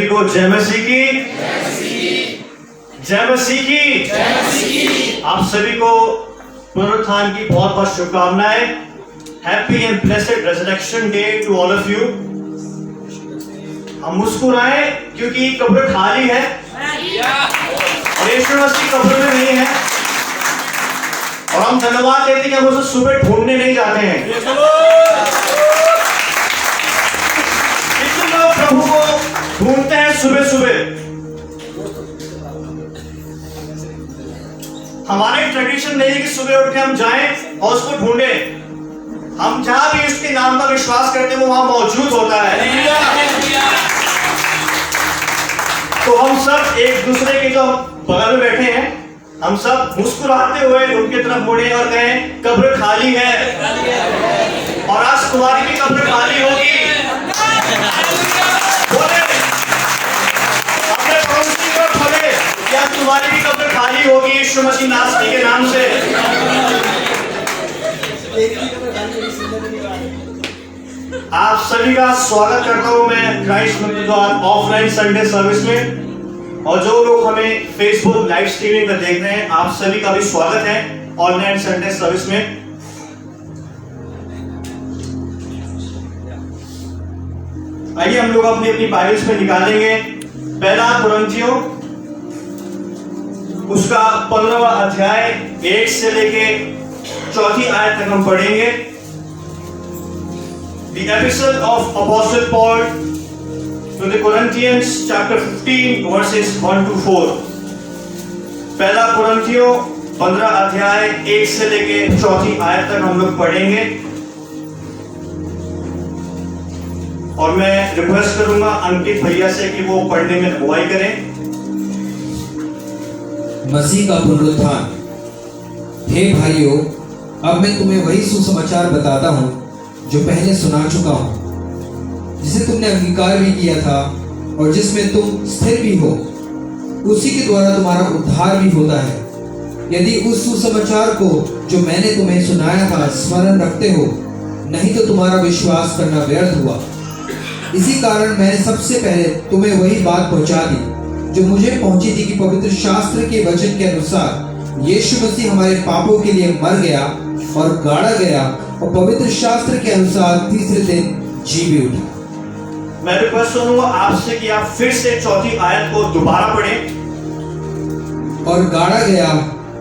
सभी को जय मसीह की, जय मसीह की। आप सभी को पुनरुत्थान की बहुत बहुत शुभकामनाएं। Happy and blessed resurrection day to all of you. हम मुस्कुराए क्योंकि कब्र खाली है और यीशु मसीह कब्र में नहीं है, और हम धन्यवाद देते हैं कि हम उसे सुबह ढूंढने नहीं जाते हैं। कितने लोग प्रभु को ढूंढते हैं सुबह सुबह। हमारे ट्रेडिशन नहीं है कि सुबह उठ के हम जाएं और उसको ढूंढें। हम जहां भी उसके नाम का विश्वास करते हैं वो वहां मौजूद होता है। तो हम सब एक दूसरे के जो बगल में बैठे हैं, हम सब मुस्कुराते हुए उनकी तरफ मुड़े और कहें कब्र खाली है, और आज तुम्हारी भी कब्र खाली होगी। बोले अपने पड़ोसी को बोले क्या तुम्हारी भी कब्र खाली होगी यीशु मसीह नासरी के नाम से। आप सभी का स्वागत करता हूं मैं क्राइस्ट मंदिर द्वार ऑफलाइन संडे सर्विस में, और जो लोग हमें फेसबुक लाइव स्ट्रीमिंग पर देख रहे हैं आप सभी का भी स्वागत है ऑनलाइन संडे सर्विस में। आइए हम लोग अपनी अपनी बाइबल्स में निकालेंगे पहला कुरिन्थियों उसका 15वां अध्याय 1 से लेके 4 आयत तक हम पढ़ेंगे। The epistle of Apostle Paul to the Corinthians, chapter 15, verses 1 to 4. पहला कुरिन्थियों 15 अध्याय 1 से लेके 4 आयत तक हम लोग पढ़ेंगे, और मैं रिक्वेस्ट करूंगा अंकित भैया से कि वो पढ़ने में अगुवाई करें। मसीह का पुनरुत्थान। हे भाइयों, अब मैं तुम्हें वही सुसमाचार बताता हूँ जो पहले सुना चुका हूँ, जिसे तुमने अंगीकार भी किया था और जिसमें तुम स्थिर भी हो। उसी के द्वारा तुम्हारा उद्धार भी होता है, यदि उस सुसमाचार को जो मैंने तुम्हें सुनाया था स्मरण रखते हो, नहीं तो तुम्हारा विश्वास करना व्यर्थ हुआ। इसी कारण मैंने सबसे पहले तुम्हें वही बात पहुंचा दी जो मुझे पहुंची थी कि पवित्र शास्त्र के वचन के अनुसार यीशु मसीह हमारे पापों के लिए मर गया और गाड़ा गया, और पवित्र शास्त्र के अनुसार तीसरे दिन जी भी उठा। मैं रिक्वेस्ट करूंगा आपसे कि आप फिर से 4 आयत को दोबारा पढ़ें। और गाड़ा गया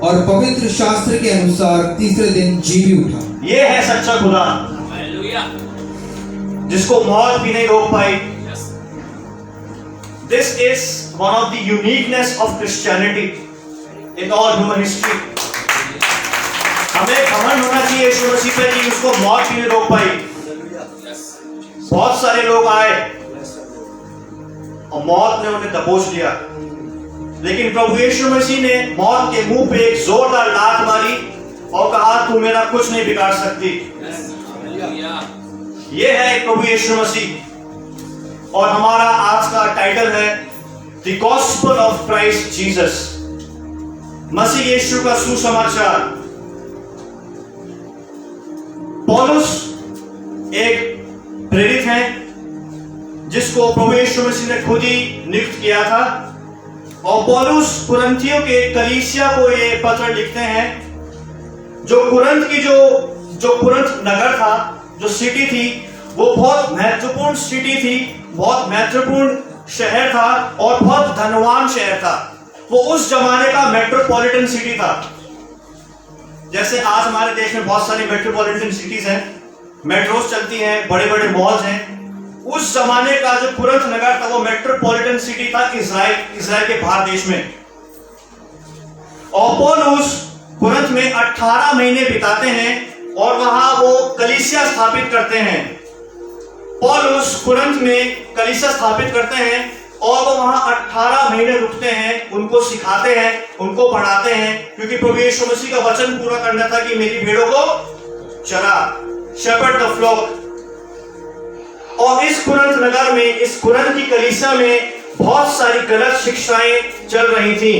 और पवित्र शास्त्र के अनुसार तीसरे दिन जी भी उठा। ये है सच्चा खुदा जिसको मौत भी नहीं रोक पाई। This is one of the uniqueness of Christianity in all human history. हमें घमंड होना चाहिए यीशु मसीह पे कि उसको मौत भी नहीं रोक पाई। बहुत सारे लोग आए और मौत ने उन्हें दबोच लिया, लेकिन प्रभु यीशु मसीह ने मौत के मुंह पे एक जोरदार लात मारी और कहा तू मेरा कुछ नहीं बिगाड़ सकती। यह है प्रभु यीशु मसीह, और हमारा आज का टाइटल है the gospel of Christ Jesus, मसीह यीशु का सुसमाचार। पौलुस एक प्रेरित है जिसको प्रभु यीशु मसीह ने खुद ही नियुक्त किया था, और पौलुस कुरिन्थियों के कलीसिया को ये पत्र लिखते हैं। जो कुरिन्थ की जो कुरिन्थ नगर था, जो सिटी थी, वो बहुत महत्वपूर्ण सिटी थी, बहुत महत्वपूर्ण शहर था और बहुत धनवान शहर था। वो उस जमाने का मेट्रोपॉलिटन सिटी था। जैसे आज हमारे देश में बहुत सारी मेट्रोपॉलिटन सिटीज हैं, मेट्रोस चलती हैं, बड़े बड़े मॉल्स हैं। उस जमाने का जो कुरिन्थ नगर था वो मेट्रोपॉलिटन सिटी था इजराइल के बाहर देश में। और पौलुस कुरिन्थ में 18 महीने बिताते हैं और वहां वो कलीसिया स्थापित करते हैं। पौलुस कुरिन्थ में कलीसिया स्थापित करते हैं और वो वहां 18 महीने रुकते हैं, उनको सिखाते हैं, उनको पढ़ाते हैं, क्योंकि प्रभु यीशु मसीह का वचन पूरा करना था कि मेरी भेड़ों को चरा, शेपर्ड द फ्लॉक। और इस कुरिन्थ नगर में, इस कुरिन्थ की कलीसिया में बहुत सारी गलत शिक्षाएं चल रही थी।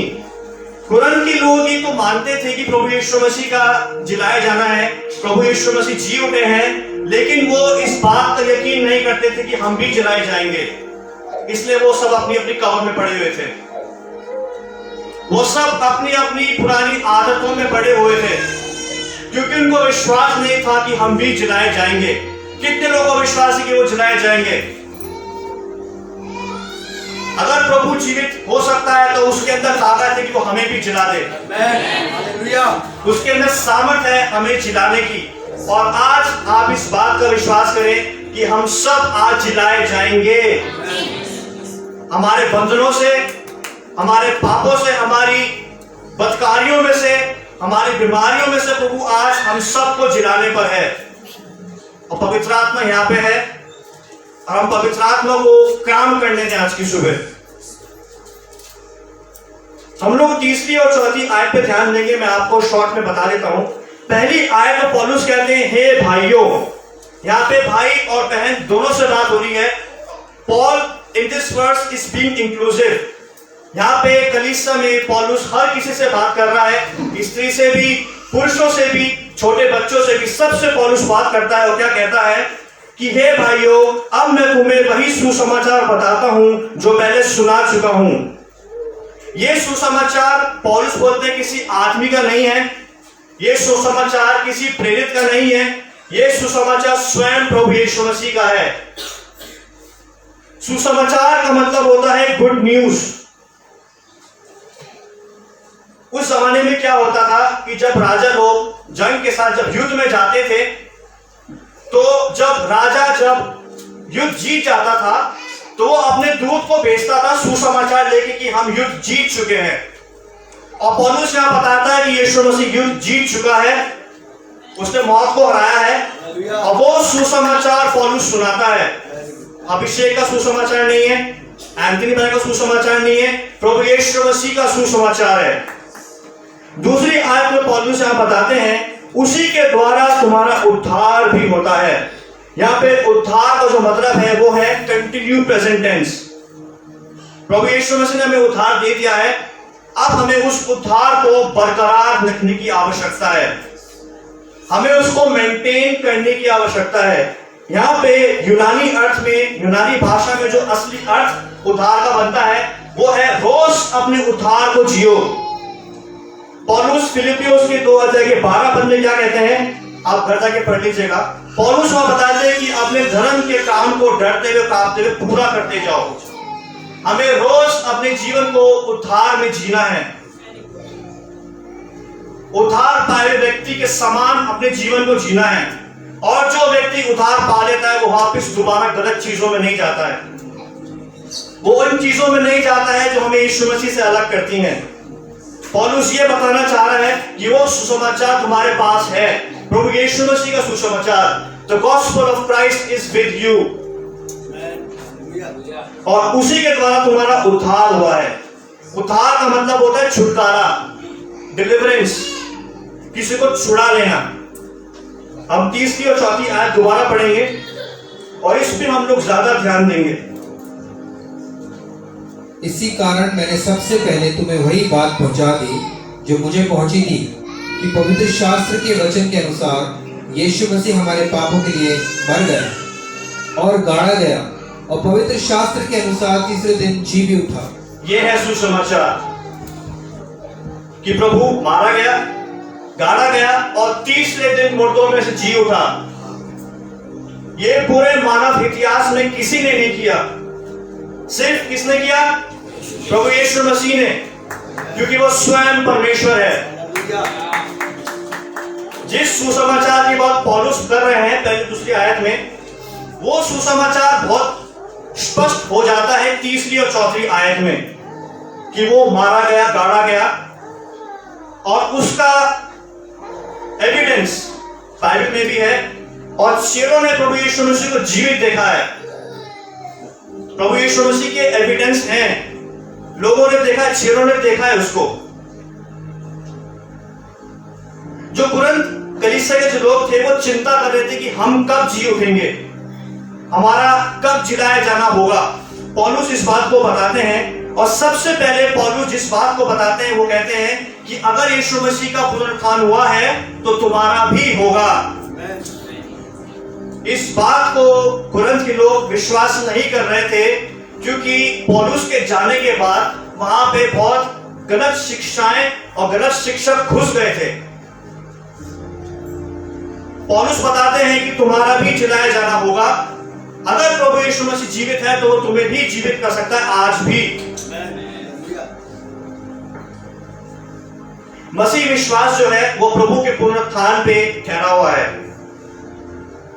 कुरिन्थ के लोग ये तो मानते थे कि प्रभु यीशु मसीह का जिलाया जाना है, प्रभु यीशु मसीह जी उठे हैं, लेकिन वो इस बात पर यकीन नहीं करते थे कि हम भी जलाए जाएंगे। इसलिए वो सब अपनी अपनी कब्र में पड़े हुए थे। वो सब अपनी अपनी पुरानी आदतों में पड़े हुए थे, क्योंकि उनको विश्वास नहीं था कि हम भी जलाए जाएंगे। कितने लोगों को विश्वास है कि वो जलाए जाएंगे? अगर प्रभु जीवित हो सकता है तो उसके अंदर ताकत है कि वो हमें भी जिला दे। उसके अंदर सामर्थ है हमें जिलाने की। और आज आप इस बात का विश्वास करें कि हम सब आज जिलाए जाएंगे। हमारे बंधनों से, हमारे पापों से, हमारी बदकारियों में से, हमारी बीमारियों में से प्रभु आज हम सबको जिलाने पर है। और पवित्र आत्मा यहाँ पे है और हम पवित्र आत्मा को काम करने दें। आज की सुबह हम लोग तीसरी और चौथी आयत पे ध्यान देंगे। मैं आपको शॉर्ट में बता देता हूं। पहली आयत में पौलुस कहते हैं, हे भाइयों। यहाँ पे भाई और बहन दोनों से बात हो रही है। Paul in this verse is being inclusive. यहाँ पे कलीसिया में पौलुस हर किसी से बात कर रहा है, स्त्री से भी, पुरुषों से भी, छोटे बच्चों से भी, सबसे पौलुस बात करता है। और क्या कहता है कि हे भाइयों, अब मैं तुम्हें वही सुसमाचार बताता हूं जो पहले सुना चुका हूं। यह सुसमाचार पौलुस बोलते हैं किसी आदमी का नहीं है, यह सुसमाचार किसी प्रेरित का नहीं है, यह सुसमाचार स्वयं प्रभु यीशु मसीह का है। सुसमाचार का मतलब होता है गुड न्यूज। उस जमाने में क्या होता था कि जब राजा लोग जंग के साथ जब युद्ध में जाते थे, तो जब राजा जब युद्ध जीत जाता था तो वो अपने दूत को भेजता था सुसमाचार लेके कि हम युद्ध जीत चुके हैं। और पौलुस यहां बताता है कि यीशु मसीह युद्ध जीत चुका है, उसने मौत को हराया है। और वो सुसमाचार पौलुस सुनाता है। अभिषेक का सुसमाचार नहीं है, एंथनी भाई का सुसमाचार नहीं है, प्रभु यीशु मसीह का सुसमाचार है। दूसरी आयत में पौलुस यहां बताते हैं, उसी के द्वारा तुम्हारा उद्धार भी होता है। यहां पे उद्धार का जो मतलब है वो है कंटिन्यू प्रेजेंट टेंस। प्रभु यीशु मसीह ने हमें उद्धार दे दिया है, अब हमें उस उद्धार को बरकरार रखने की आवश्यकता है, हमें उसको मेंटेन करने की आवश्यकता है। यहाँ पे यूनानी अर्थ में, यूनानी भाषा में जो असली अर्थ उद्धार का बनता है वो है रोज अपने उद्धार को जियो। पौलुस फिलिपियोस के 2 अध्याय के 12 पद में क्या कहते हैं, आप घर जाके पढ़ लीजिएगा। पौलुस वहां बताते हैं कि अपने धर्म के काम को डरते हुए, कांपते हुए पूरा करते जाओ। हमें रोज अपने जीवन को उद्धार में जीना है। उद्धार पाए व्यक्ति के समान अपने जीवन को जीना है। और जो व्यक्ति उद्धार पा लेता है वो वापस दोबारा गलत चीजों में नहीं जाता है, वो उन चीजों में नहीं जाता है जो हमें यीशु मसीह से अलग करती हैं। पौलुस ये बताना चाह रहा है कि वो सुसमाचार तुम्हारे पास है, प्रभु यीशु मसीह का सुसमाचार। The gospel of Christ is with you। और उसी के द्वारा तुम्हारा उद्धार हुआ है। उद्धार का मतलब होता है छुटकारा, डिलीवरेंस, किसी को छुड़ा लेना। हम तीसरी और चौथी आयत दोबारा पढ़ेंगे और इस पे हम लोग ज्यादा ध्यान देंगे। इसी कारण मैंने सबसे पहले तुम्हें वही बात पहुंचा दी जो मुझे पहुंची थी, कि पवित्र शास्त्र के वचन के अनुसार यीशु मसीह हमारे पापों के लिए मर गया और गाड़ा गया, और पवित्र शास्त्र के अनुसार तीसरे दिन जी भी उठा। यह है सुसमाचार कि प्रभु मारा गया, गाड़ा गया और तीसरे दिन मुर्दों में से जी उठा। यह पूरे मानव इतिहास में किसी ने नहीं किया, सिर्फ किसने किया? प्रभु यीशु मसीह ने, क्योंकि वो स्वयं परमेश्वर है। जिस सुसमाचार की बात पौलुस कर रहे हैं पहले दूसरी आयत में, वो सुसमाचार बहुत स्पष्ट हो जाता है तीसरी और चौथी आयत में कि वो मारा गया, गाड़ा गया, और उसका एविडेंस बाइबल में भी है। और चेलों ने प्रभु यीशु मसीह को जीवित देखा है। प्रभु यीशु मसीह के एविडेंस हैं, लोगों ने देखा है, चेलों ने देखा है उसको। जो कुरंत कलीसिया के जो लोग थे वो चिंता कर रहे थे कि हम कब जी उठेंगे, हमारा कब जिलाया जाना होगा। पौलुस इस बात को बताते हैं, और सबसे पहले पौलुस जिस बात को बताते हैं वो कहते हैं कि अगर यीशु मसीह का पुनरुत्थान हुआ है तो तुम्हारा भी होगा। इस बात को कुरंत के लोग विश्वास नहीं कर रहे थे, क्योंकि पौलुस के जाने के बाद वहां पे बहुत गलत शिक्षाएं और गलत शिक्षक घुस गए थे। पौलुस बताते हैं कि तुम्हारा भी जिलाया जाना होगा। अगर प्रभु यीशु मसीह जीवित है तो वो तुम्हें भी जीवित कर सकता है आज भी। मसीह विश्वास जो है वो प्रभु के पुनरुत्थान पे ठहरा हुआ है।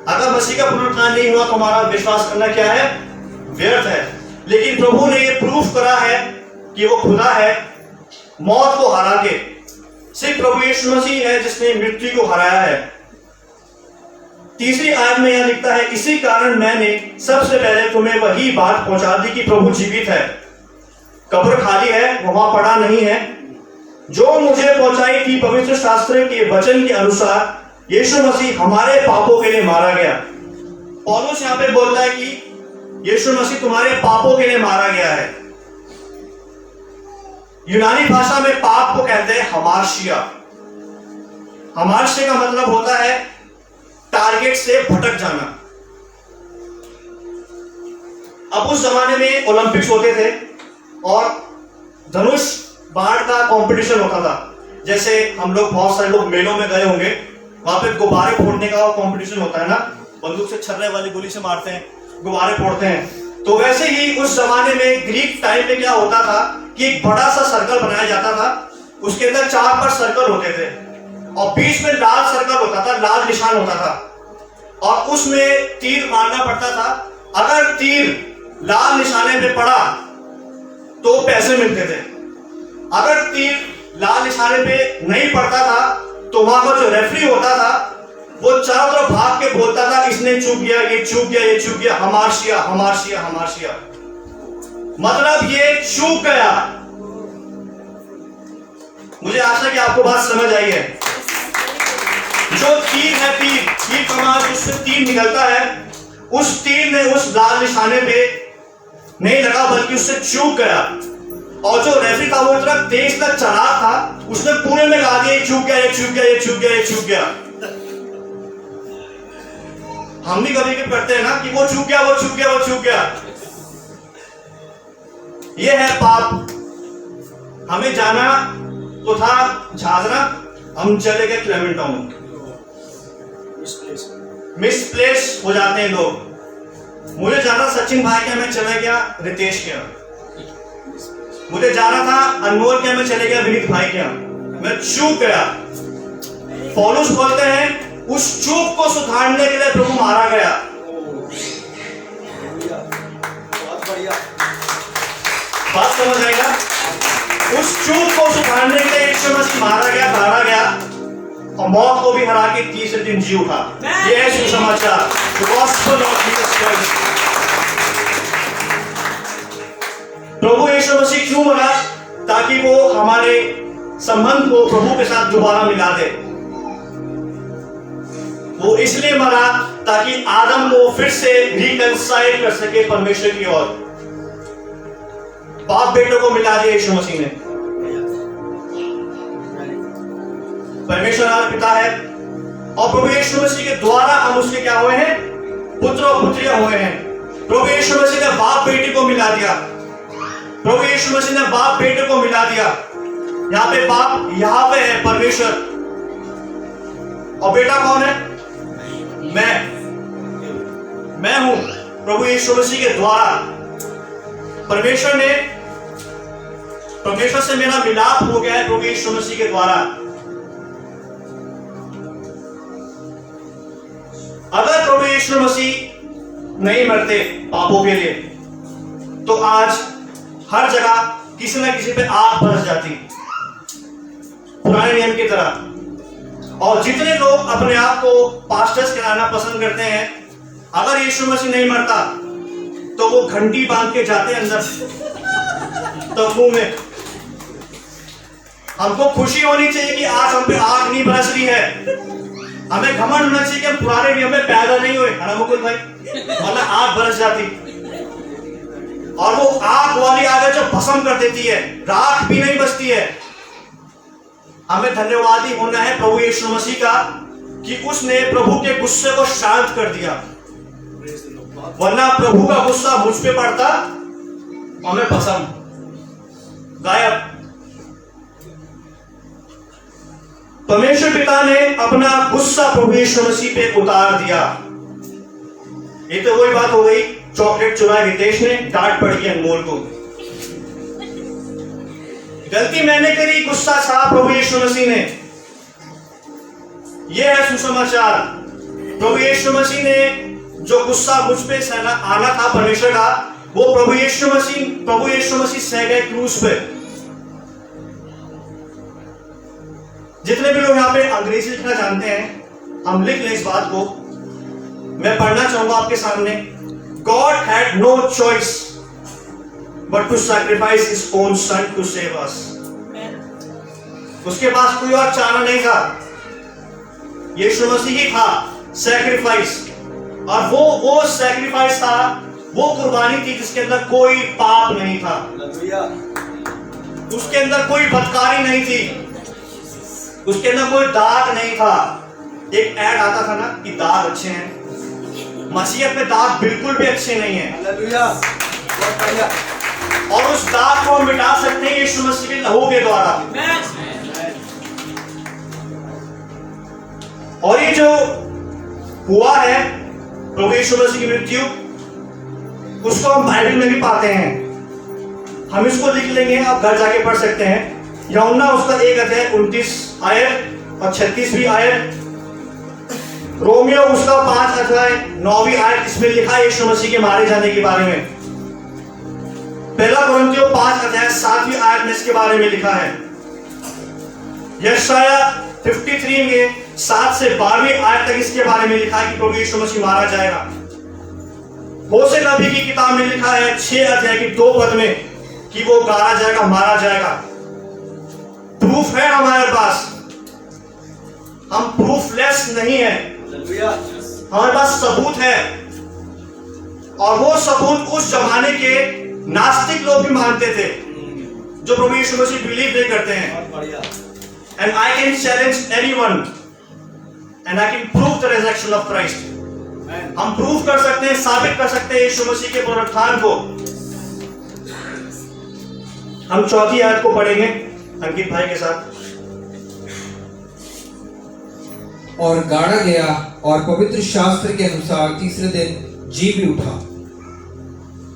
अगर मसीह का पुनरुत्थान नहीं हुआ तो हमारा विश्वास करना क्या है? व्यर्थ है। लेकिन प्रभु ने ये प्रूफ करा है कि वो खुदा है, मौत को हरा के। सिर्फ प्रभु यीशु मसीह है जिसने मृत्यु को हराया है। तीसरी आयत में यह लिखता है, इसी कारण मैंने सबसे पहले तुम्हें वही बात पहुंचा दी कि प्रभु जीवित है, कब्र खाली है, वहां पड़ा नहीं है। जो मुझे पहुंचाई थी पवित्र शास्त्र के वचन के अनुसार यीशु मसीह हमारे पापों के लिए मारा गया। पौलुस यहां पे बोलता है कि यीशु मसीह तुम्हारे पापों के लिए मारा गया है। यूनानी भाषा में पाप को कहते हैं हमार्शिया। हमार्शिया का मतलब होता है टारगेट से भटक जाना। अब उस जमाने में ओलंपिक्स होते थे और धनुष बाण का कंपटीशन होता था। जैसे हम लोग बहुत सारे लोग मेलों में गए होंगे, वहां पे गुब्बारे फोड़ने का कंपटीशन होता है ना, बंदूक से छर्रे वाली गोली से मारते हैं, गुब्बारे फोड़ते हैं। तो वैसे ही उस जमाने में ग्रीक टाइम में क्या होता था कि एक बड़ा सा सर्कल बनाया जाता था, उसके अंदर 4 सर्कल होते थे और बीच में लाल सर्कल होता था, लाल निशान होता था और उसमें तीर मारना पड़ता था। अगर तीर लाल निशाने पे पड़ा तो पैसे मिलते थे। अगर तीर लाल निशाने पे नहीं पड़ता था तो वहां का जो रेफरी होता था वो चारों तरफ भाग के बोलता था, इसने चूक गया, ये चूक गया, ये चूक गया, हमार्शिया हमार्शिया हमार्शिया। मतलब ये चूक गया। मुझे आशा कि आपको बात समझ आई है। जो तीर है, तीर कमान उससे तीर निकलता है, उस तीर ने उस लाल निशाने पे नहीं लगा बल्कि उससे चूक गया। और जो रेफरी था वो इतना तेज तक चला था, उसने पूरे में गा दिया, ये चूक गया, ये चूक गया, ये चूक गया, ये चूक गया। हम भी कभी कभी करते हैं ना कि वो चूक गया, वो चूक गया, वो चूक गया। ये है पाप। हमें जाना तो था झांझरा, हम चले गए क्लेमेंट टाउन। मिसप्लेस हो जाते हैं लोग। मुझे जाना सचिन भाई के, मैं चला गया रितेश के। मुझे जाना था अनमोल के, मैं चले गया विनीत भाई के। मैं चूक गया। पौलुस बोलते हैं उस चूक को सुधारने के लिए प्रभु मारा गया। बात समझ आएगा? उस चूक को सुधारने के लिए यीशु मसीह मारा गया, मारा गया और मौत को भी हरा के तीसरे दिन जी उठा। ये है सुसमाचार, the gospel of Jesus Christ। प्रभु यीशु मसीह क्यों मरा? ताकि वो हमारे संबंध को प्रभु के साथ दोबारा मिला दे। वो इसलिए मरा ताकि आदम को फिर से रिकंसाइल कर सके परमेश्वर की ओर। बाप बेटों को मिला दिया यीशु मसीह ने। परमेश्वर हमारा पिता है और प्रभु यीशु मसीह के द्वारा हम उसके क्या हुए हैं? पुत्र और पुत्रियां हुए हैं। प्रभु यीशु मसीह ने बाप बेटे को मिला दिया। प्रभु यीशु मसीह ने बाप बेटे को मिला दिया। यहाँ पे बाप यहाँ पे है परमेश्वर और बेटा कौन है? मैं हूं। प्रभु यीशु मसीह के द्वारा परमेश्वर से मेरा मिलाप हो गया है प्रभु यीशु मसीह के द्वारा। अगर प्रभु यीशु मसीह नहीं मरते पापों के लिए तो आज हर जगह किसी ना किसी पे आग बरस जाती, पुराने नियम की तरह। और जितने लोग अपने आप को पास्टर्स कहलाना पसंद करते हैं, अगर यीशु मसीह नहीं मरता तो वो घंटी बांध के जाते अंदर तंबू में। हमको खुशी होनी चाहिए कि आज हम पे आग नहीं बरस रही है। हमें घमंड होना चाहिए कि हम पुराने नियम में पैदा नहीं हुए, है ना मुकुल भाई? वरना आग बरस जाती और वो आग वाली आग है जो भस्म कर देती है, राख भी नहीं बचती है। हमें धन्यवादी होना है प्रभु यीशु मसीह का कि उसने प्रभु के गुस्से को शांत कर दिया, वरना प्रभु का गुस्सा मुझ पे पड़ता हमें पसंद, गायब। परमेश्वर पिता ने अपना गुस्सा प्रभु यीशु मसीह पे उतार दिया। ये तो वही बात हो गई, चॉकलेट चुराए रितेश ने, डांट पड़ी अनमोल को। गलती मैंने करी, गुस्सा था प्रभु यीशु मसीह ने। यह है सुसमाचार। प्रभु यीशु मसीह ने जो गुस्सा मुझ पे आना था परमेश्वर का, वो प्रभु यीशु मसीह सह गए क्रूस पे। जितने भी लोग यहाँ पे अंग्रेजी लिखना जानते हैं, हम लिख लें इस बात को। मैं पढ़ना चाहूंगा आपके सामने। God had no choice but to sacrifice his own son to save us. उसके पास कोई और चारा नहीं था, यीशु मसीह ही था सैक्रिफाइस। और वो सैक्रिफाइस था, वो कुर्बानी थी जिसके अंदर कोई पाप नहीं था, उसके अंदर कोई बदकारी नहीं थी, उसके अंदर कोई दाग नहीं था। एक ऐड आता था ना कि दाग अच्छे हैं, मसीहत में दाग बिल्कुल भी अच्छे नहीं है। और उस दाग को मिटा सकते हैं यीशु मसीह के लहू के द्वारा। और ये जो हुआ है प्रभु यीशु मसीह की मृत्यु, उसको हम बाइबल में भी पाते हैं। हम इसको लिख लेंगे, आप घर जाके पढ़ सकते हैं। यूहन्ना उसका 1 अध्याय 29 आयत और 36वीं आयत, रोमियो उसका 5 अध्याय 9वीं आयत, इसमें लिखा है यीशु मसीह के मारे जाने के बारे में। पहला कुरिन्थियों 5 अध्याय 7वीं आयत में इसके बारे में लिखा है। यशाया 53 में 7 से 12वीं आयत तक इसके बारे में लिखा है कि प्रभु यीशु मसीह मारा जाएगा। होशे नबी की किताब में लिखा है 6 अध्याय की 2 पद में कि वो गाड़ा जाएगा, मारा जाएगा। प्रूफ है हमारे पास, हम प्रूफलेस नहीं है, हमारे पास सबूत है। और वो सबूत उस जमाने के नास्तिक लोग भी मानते थे, जो प्रभु यीशु मसीह बिलीव नहीं करते हैं। And I can challenge anyone and I can prove the resurrection of Christ. हम प्रूव कर सकते हैं, साबित कर सकते हैं यीशु मसीह के पुनरुत्थान को। हम चौथी आयत को पढ़ेंगे अंकित भाई के साथ। और गाड़ा गया और पवित्र शास्त्र के अनुसार तीसरे दिन जी भी उठा।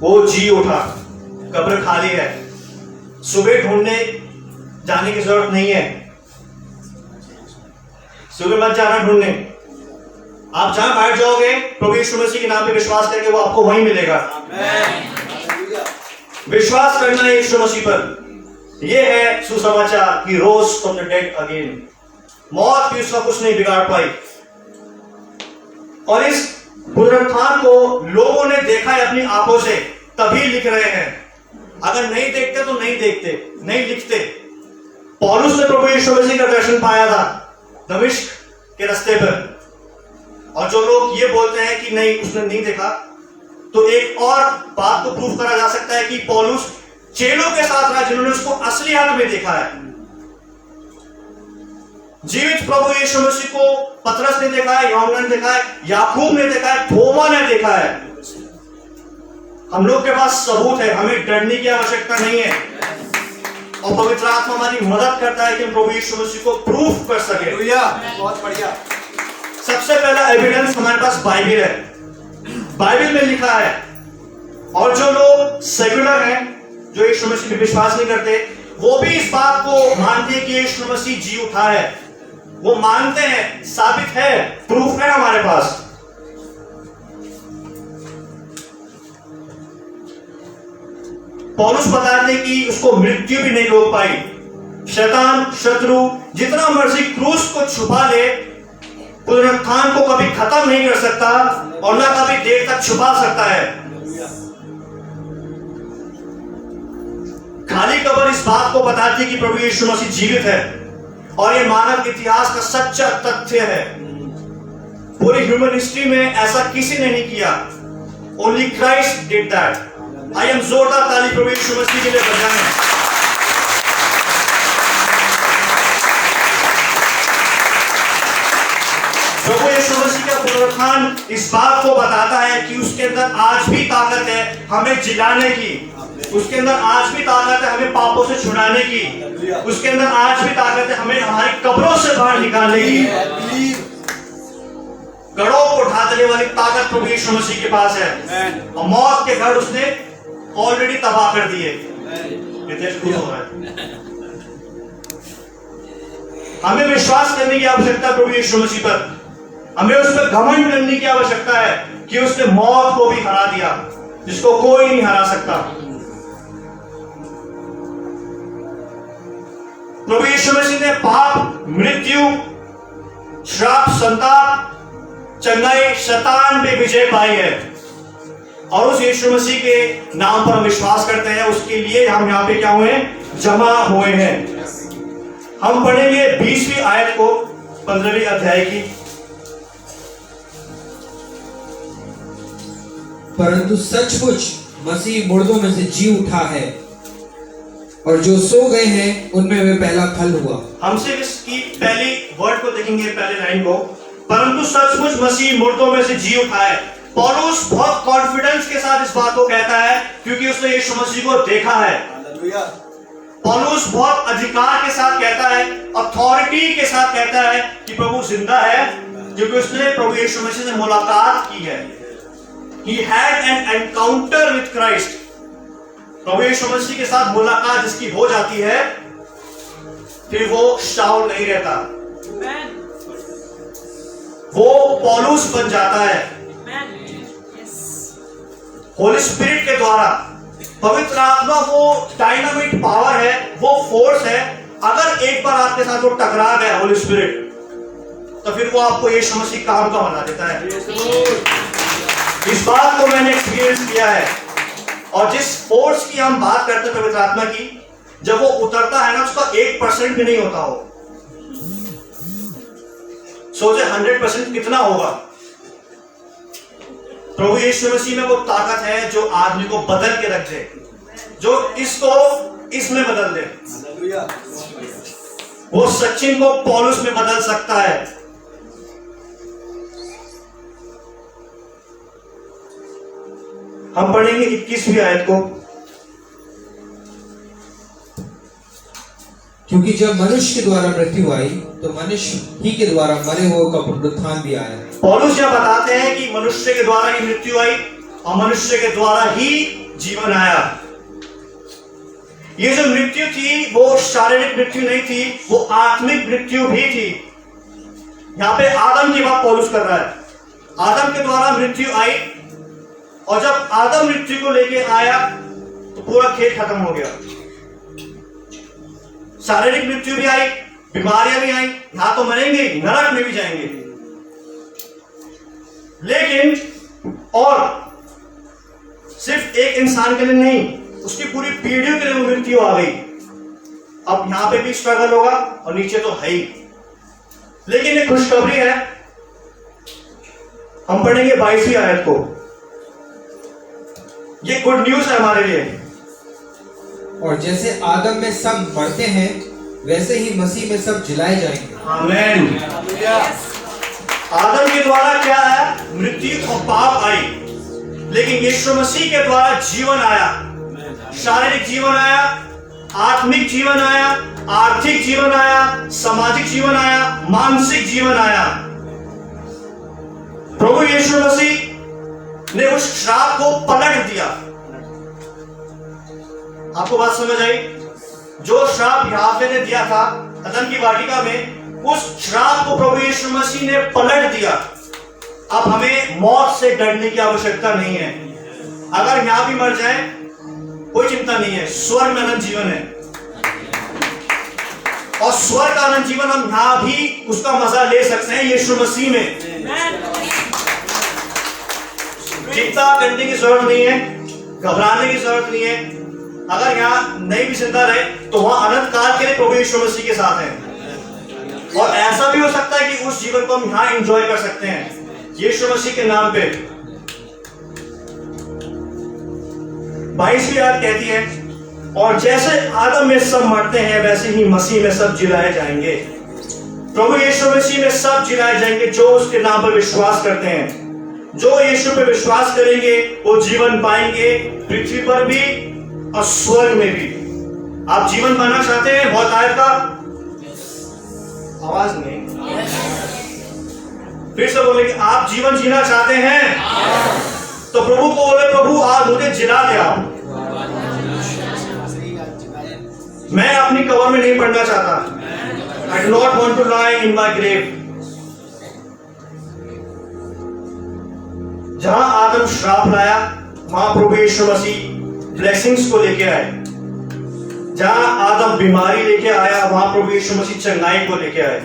वो जी उठा, कब्र खाली है, सुबह ढूंढने जाने की जरूरत नहीं है। सुबह मत जाना ढूंढने, आप जहां बैठ जाओगे प्रभु यीशु मसीह के नाम पे विश्वास करके वो आपको वहीं मिलेगा। विश्वास करना है यीशु मसीह पर। यह है सुसमाचार कि रोज फ्रॉम द डेड अगेन। मौत भी उसका कुछ नहीं बिगाड़ पाई। और इस पुनरुत्थान को लोगों ने देखा है अपनी आंखों से, तभी लिख रहे हैं। अगर नहीं देखते तो नहीं देखते, नहीं लिखते। पौलुस ने प्रभु यीशु मसीह का दर्शन पाया था दमिश्क के रास्ते पर। और जो लोग ये बोलते हैं कि नहीं उसने नहीं देखा, तो एक और बात को प्रूफ करा जा सकता है कि पौलुस चेलों के साथ रहा जिन्होंने उसको असली हाल में देखा है। जीवित प्रभु यीशु मसीह को पतरस ने देखा है, यूहन्ना ने देखा है, याकूब ने देखा है, थोमा ने देखा है। हम लोग के पास सबूत है, हमें डरने की आवश्यकता नहीं है। और पवित्र आत्मा हमारी मदद करता है कि हम प्रभु यीशु मसीह को प्रूफ कर सके। बहुत बढ़िया। सबसे पहला एविडेंस हमारे पास बाइबल है। बाइबल में लिखा है। और जो लोग सेक्युलर हैं, जो यीशु मसीह पे विश्वास नहीं करते, वो भी इस बात को मानते हैं कि यीशु मसीह जी उठा है। वो मानते हैं, साबित है, प्रूफ है हमारे पास। पौलुस बताते हैं कि उसको मृत्यु भी नहीं रोक पाई। शैतान, शत्रु जितना मर्जी क्रूस को छुपा ले, पुनरुत्थान को कभी खत्म नहीं कर सकता और ना कभी देर तक छुपा सकता है। खाली कब्र इस बात को बताती है कि प्रभु यीशु मसीह जीवित है। और ये मानव इतिहास का सच्चा तथ्य है। पूरी ह्यूमन हिस्ट्री में ऐसा किसी ने नहीं किया। Only Christ did that. I am जोरदार ताली प्रभु यीशु मसीह के लिए बजाएं। प्रभु यीशु मसीह का पुनरुत्थान इस बात को बताता है कि उसके अंदर आज भी ताकत है हमें जिलाने की, उसके अंदर आज भी ताकत है हमें पापों से छुड़ाने की। उसके अंदर आज भी ताकत है हमें हमारी कब्रों से बाहर निकालने की। गढ़ों को उठा देने वाली ताकत प्रभु यीशु मसीह के पास है, और मौत के गढ़ उसने ऑलरेडी तबाह कर दिए। ये देश खुश हो रहा है। हमें विश्वास करने की आवश्यकता है प्रभु यीशु मसीह पर। हमें उस पर घमंड करने की आवश्यकता है कि उसने मौत को भी हरा दिया, जिसको कोई नहीं हरा सकता। प्रभु यीशु मसीह ने पाप, मृत्यु, श्राप, संताप, चंगाई, शैतान पे विजय पाई है, और उस यीशु मसीह के नाम पर हम विश्वास करते हैं। उसके लिए हम यहाँ पे क्या हुए हैं? जमा हुए हैं। हम पढ़ेंगे 20वीं आयत को 15वीं अध्याय की। परंतु सचमुच मसीह मुर्दों में से जी उठा है, और जो सो गए हैं उनमें वे पहला फल हुआ। हम सिर्फ इसकी पहली वर्ड को देखेंगे, पहले लाइन को। परंतु सचमुच मसीह मुर्दों में से जी उठा है। पौलुस बहुत कॉन्फिडेंस के साथ इस बात को कहता है, क्योंकि उसने यीशु मसीह को देखा है। पौलुस बहुत अधिकार के साथ कहता है, अथॉरिटी के साथ कहता है कि प्रभु जिंदा है, क्योंकि उसने प्रभु यीशु मसीह से मुलाकात की है। He had an encounter with Christ. प्रभु यीशु मसीह के साथ मुलाकात जिसकी हो जाती है, फिर वो शाऊल नहीं रहता, वो पौलुस बन जाता है। होली स्पिरिट के द्वारा, पवित्र आत्मा वो डायनामिक पावर है, वो फोर्स है। अगर एक बार आपके साथ वो टकरा गया होली स्पिरिट, तो फिर वो आपको यीशु मसीह काम का बना देता है। इस बात को मैंने एक्सपीरियंस किया है। और जिस फोर्स की हम बात करते हैं पवित्र आत्मा की, जब वो उतरता है ना, उसका 1% भी नहीं होता हो। सोचे 100% कितना होगा। प्रभु यीशु मसीह में वो ताकत है जो आदमी को बदल के रख दे, जो इसको इसमें बदल दे। वो सचिन को पौलुस में बदल सकता है। हम पढ़ेंगे 21वीं आयत को। क्योंकि जब मनुष्य के द्वारा मृत्यु आई, तो मनुष्य ही के द्वारा मरे हुए का पुनरुत्थान भी आया। पौलुस यह बताते हैं कि मनुष्य के द्वारा ही मृत्यु आई, और मनुष्य के द्वारा ही जीवन आया। ये जो मृत्यु थी, वो शारीरिक मृत्यु नहीं थी, वो आत्मिक मृत्यु भी थी। यहां पे आदम की बात पौलुस कर रहा है। आदम के द्वारा मृत्यु आई, और जब आदम मृत्यु को लेके आया, तो पूरा खेल खत्म हो गया। शारीरिक मृत्यु भी आई, बीमारियां भी आई, यहां तो मरेंगे, नरक में भी जाएंगे। लेकिन और सिर्फ एक इंसान के लिए नहीं, उसकी पूरी पीढ़ियों के लिए वो मृत्यु आ गई। अब यहां पे भी स्ट्रगल होगा, और नीचे तो है ही। लेकिन एक खुशखबरी है। हम पढ़ेंगे 22वीं आयत को। ये गुड न्यूज है हमारे लिए। और जैसे आदम में सब मरते हैं, वैसे ही मसीह में सब जिलाए जाएंगे। आमीन। आदम के द्वारा क्या है? मृत्यु और पाप आई, लेकिन यीशु मसीह के द्वारा जीवन आया। शारीरिक जीवन आया, आत्मिक जीवन आया, आर्थिक जीवन आया, सामाजिक जीवन आया, मानसिक जीवन आया। प्रभु यीशु मसीह ने उस श्राप को पलट दिया। आपको बात समझ आई? जो श्राप यावे ने दिया था अदन की वाटिका में, उस श्राप को प्रभु यीशु मसीह ने पलट दिया। अब हमें मौत से डरने की आवश्यकता नहीं है। अगर यहां भी मर जाए, कोई चिंता नहीं है। स्वर्ग में अनंत जीवन है, और स्वर्ग का अनंत जीवन हम यहां भी उसका मजा ले सकते हैं यीशु मसीह में। चिंता करने की जरूरत नहीं है, घबराने की जरूरत नहीं है। अगर यहाँ नहीं भी जिंदा रहे, तो वहां अनंत काल के लिए प्रभु यीशु मसीह के साथ है। और ऐसा भी हो सकता है कि उस जीवन को हम यहाँ एंजॉय कर सकते हैं यीशु मसीह के नाम पे। 22वीं आयत कहती है, और जैसे आदम में सब मरते हैं, वैसे ही मसीह में सब जिलाए जाएंगे। प्रभु यीशु मसीह में सब जिलाए जाएंगे जो उसके नाम पर विश्वास करते हैं। जो यीशु पे विश्वास करेंगे वो जीवन पाएंगे, पृथ्वी पर भी और स्वर्ग में भी। आप जीवन पाना चाहते हैं बहुत आयत का आवाज नहीं, फिर से बोले कि आप जीवन जीना चाहते हैं तो प्रभु को बोले, प्रभु आज मुझे जिला दे आप। मैं अपनी कब्र में नहीं पड़ना चाहता। I do not want to lie in my grave। जहां आदम श्राप लाया वहां प्रभु यीशु मसीह ब्लेसिंग्स को लेके आए। जहां आदम बीमारी लेके आया वहां प्रभु यीशु मसीह चंगाई को लेके आए।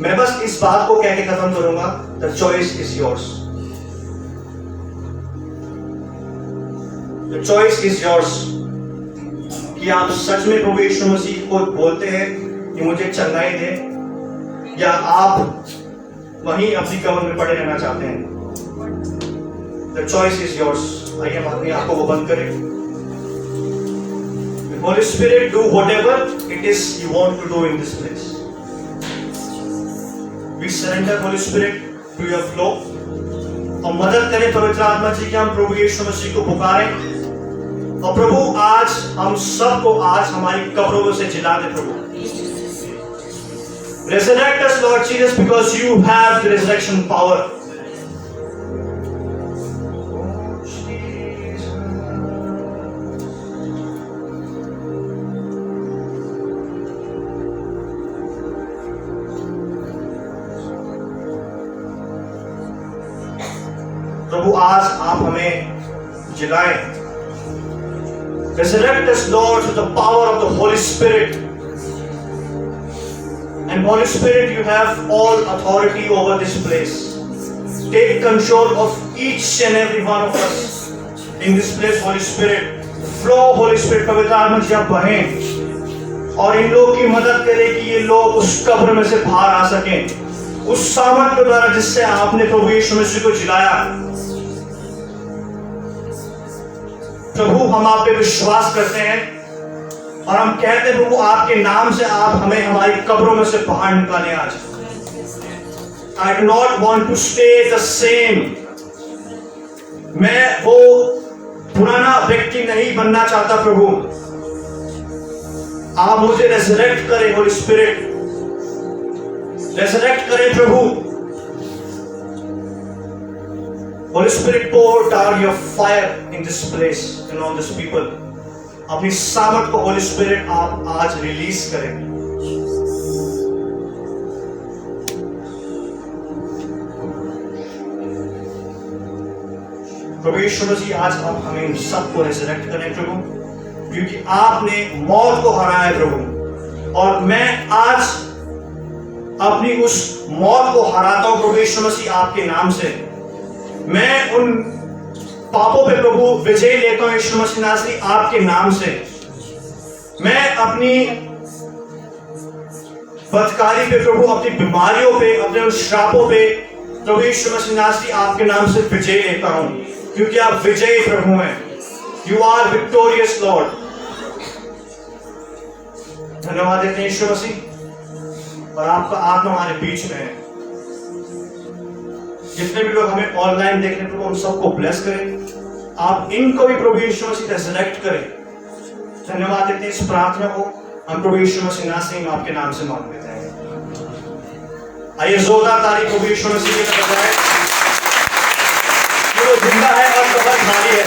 मैं बस इस बात को कह के खत्म करूंगा, the choice is yours. The choice is yours कि आप सच में प्रभु यीशु मसीह को बोलते हैं कि मुझे चंगाई दे, या आप वहीं अपनी कब्र में पड़े रहना चाहते हैं। The choice is yours. आइए हम अपनी आंखों को बंद करें। Holy Spirit, do whatever it is you want to do in this place. We surrender Holy Spirit to your flow। और मदद करें पवित्र आत्मा जी कि हम प्रभु यीशु मसीह को पुकारें। और प्रभु आज हम सबको आज हमारी कब्रों से जिला दे प्रभु। Resurrect us, Lord Jesus, because you have the resurrection power। प्रभु आज आप हमें जिलाएं। Resurrect us, Lord, through the power of the Holy Spirit। And Holy Spirit, you have all authority over this place। Take control of each and every one of us in this place, Holy Spirit। Flow, Holy Spirit, पवित्र आत्मा जी आप बहें और इन लोगों की मदद करें कि ये लोग उस कब्र में से बाहर आ सकें, उस सामर्थ के द्वारा जिससे आपने प्रभु यीशु मसीह को जिलाया। प्रभु हम आप पे विश्वास करते हैं और हम कहते हैं प्रभु आपके नाम से आप हमें हमारी कब्रों में से बाहर निकालें आज। I do not want to stay the same। मैं वो पुराना व्यक्ति नहीं बनना चाहता प्रभु। आप मुझे रेजरेक्ट करें होली स्पिरिट, रेजरेक्ट करें प्रभु। Holy Spirit, pour down your fire in this place and on this people। अपनी सामर्थ को Holy Spirit आप आज रिलीज करें। प्रभु यीशु मसीह आज आप हमें सबको रेजरेक्ट करें प्रभु, क्योंकि आपने मौत को हराया प्रभु। और मैं आज अपनी उस मौत को हराता हूं प्रभु यीशु मसीह आपके नाम से। मैं उन पापों पे प्रभु विजय लेता हूं यीशु मसीह नासरी आपके नाम से। मैं अपनी बदकारी पे प्रभु, अपनी बीमारियों पे, अपने उन श्रापों पे प्रभु यीशु मसीह नासरी आपके नाम से विजय लेता हूं, क्योंकि आप विजयी प्रभु हैं। You are victorious Lord. धन्यवाद देते हैं यीशु मसीह, और आपका आत्मा हमारे बीच में है। जितने भी लोग हमें ऑनलाइन देख रहे हैं प्रभु उन सबको ब्लेस करें। आप इनको भी प्रभु यीशु मसीह रेजरेक्ट करें। धन्यवाद देते हैं इस प्रार्थना को हम प्रभु यीशु मसीह नासरी में आपके नाम से मांग लेते हैं। आइए जोरदार तारीफ प्रभु यीशु मसीह के लिए बजाएं। वो जिंदा है और कब्र खाली है।